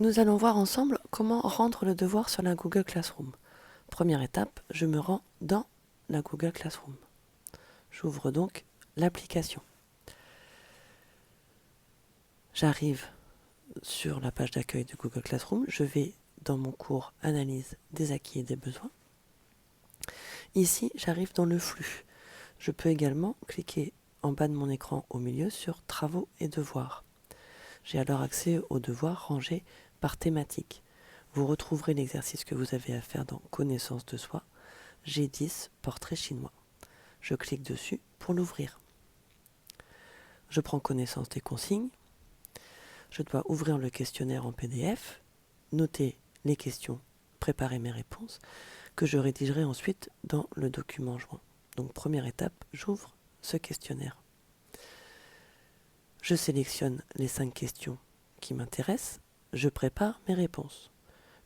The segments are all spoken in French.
Nous allons voir ensemble comment rendre le devoir sur la Google Classroom. Première étape, je me rends dans la Google Classroom. J'ouvre donc l'application. J'arrive sur la page d'accueil de Google Classroom. Je vais dans mon cours Analyse des acquis et des besoins. Ici, j'arrive dans le flux. Je peux également cliquer en bas de mon écran au milieu sur Travaux et devoirs. J'ai alors accès aux devoirs rangés par thématique. Vous retrouverez l'exercice que vous avez à faire dans Connaissance de soi, G10, portrait chinois. Je clique dessus pour l'ouvrir. Je prends connaissance des consignes. Je dois ouvrir le questionnaire en PDF, noter les questions, préparer mes réponses, que je rédigerai ensuite dans le document joint. Donc première étape, j'ouvre ce questionnaire. Je sélectionne les 5 questions qui m'intéressent, je prépare mes réponses.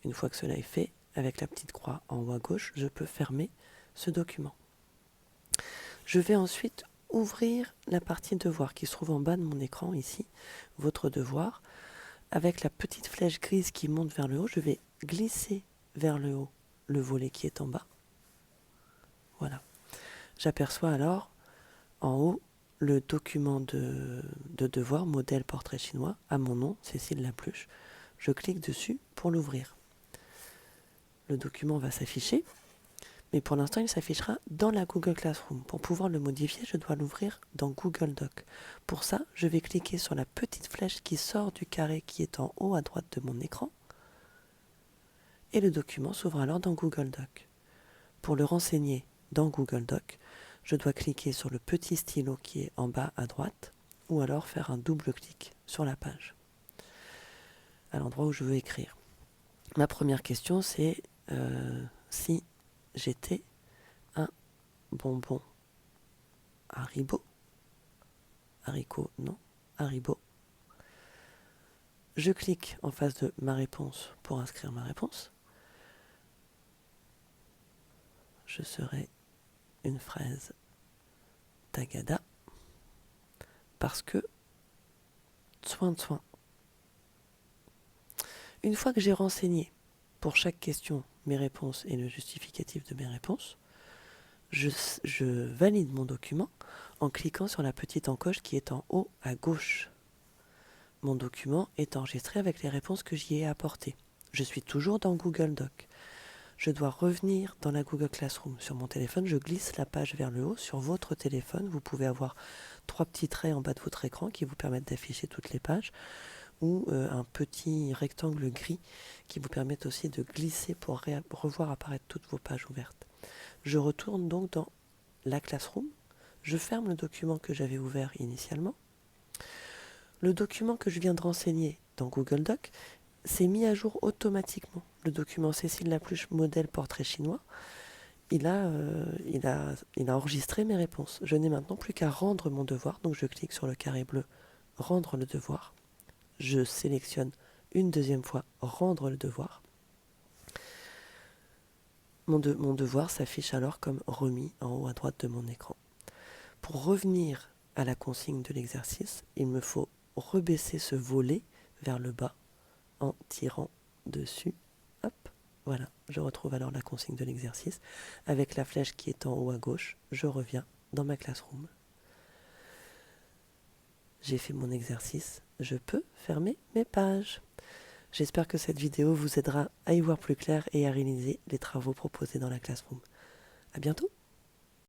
Une fois que cela est fait, avec la petite croix en haut à gauche, je peux fermer ce document. Je vais ensuite ouvrir la partie devoir qui se trouve en bas de mon écran ici, votre devoir. Avec la petite flèche grise qui monte vers le haut, je vais glisser vers le haut le volet qui est en bas. Voilà. J'aperçois alors en haut le document de devoir, modèle portrait chinois, à mon nom, Cécile Lapluche. Je clique dessus pour l'ouvrir. Le document va s'afficher, mais pour l'instant il s'affichera dans la Google Classroom. Pour pouvoir le modifier, je dois l'ouvrir dans Google Doc. Pour ça, je vais cliquer sur la petite flèche qui sort du carré qui est en haut à droite de mon écran, et le document s'ouvre alors dans Google Doc. Pour le renseigner dans Google Doc, je dois cliquer sur le petit stylo qui est en bas à droite, ou alors faire un double clic sur la page, à l'endroit où je veux écrire. Ma première question, c'est si j'étais un bonbon Haribo. Haricot, non. Haribo. Je clique en face de ma réponse pour inscrire ma réponse. Je serai une fraise Tagada parce que soin de soin. Une fois que j'ai renseigné pour chaque question mes réponses et le justificatif de mes réponses, je valide mon document en cliquant sur la petite encoche qui est en haut à gauche. Mon document est enregistré avec les réponses que j'y ai apportées. Je suis toujours dans Google Doc. Je dois revenir dans la Google Classroom. Sur mon téléphone, je glisse la page vers le haut. Sur votre téléphone, vous pouvez avoir 3 petits traits en bas de votre écran qui vous permettent d'afficher toutes les pages, ou un petit rectangle gris qui vous permet aussi de glisser pour revoir apparaître toutes vos pages ouvertes. Je retourne donc dans la Classroom. Je ferme le document que j'avais ouvert initialement. Le document que je viens de renseigner dans Google Doc s'est mis à jour automatiquement. Le document Cécile Lapluche, modèle portrait chinois, il a enregistré mes réponses. Je n'ai maintenant plus qu'à rendre mon devoir. Donc je clique sur le carré bleu, rendre le devoir. Je sélectionne une deuxième fois, rendre le devoir. Mon devoir s'affiche alors comme remis en haut à droite de mon écran. Pour revenir à la consigne de l'exercice, il me faut rebaisser ce volet vers le bas en tirant dessus. Hop, voilà, je retrouve alors la consigne de l'exercice. Avec la flèche qui est en haut à gauche, je reviens dans ma Classroom. J'ai fait mon exercice, je peux fermer mes pages. J'espère que cette vidéo vous aidera à y voir plus clair et à réaliser les travaux proposés dans la Classroom. À bientôt!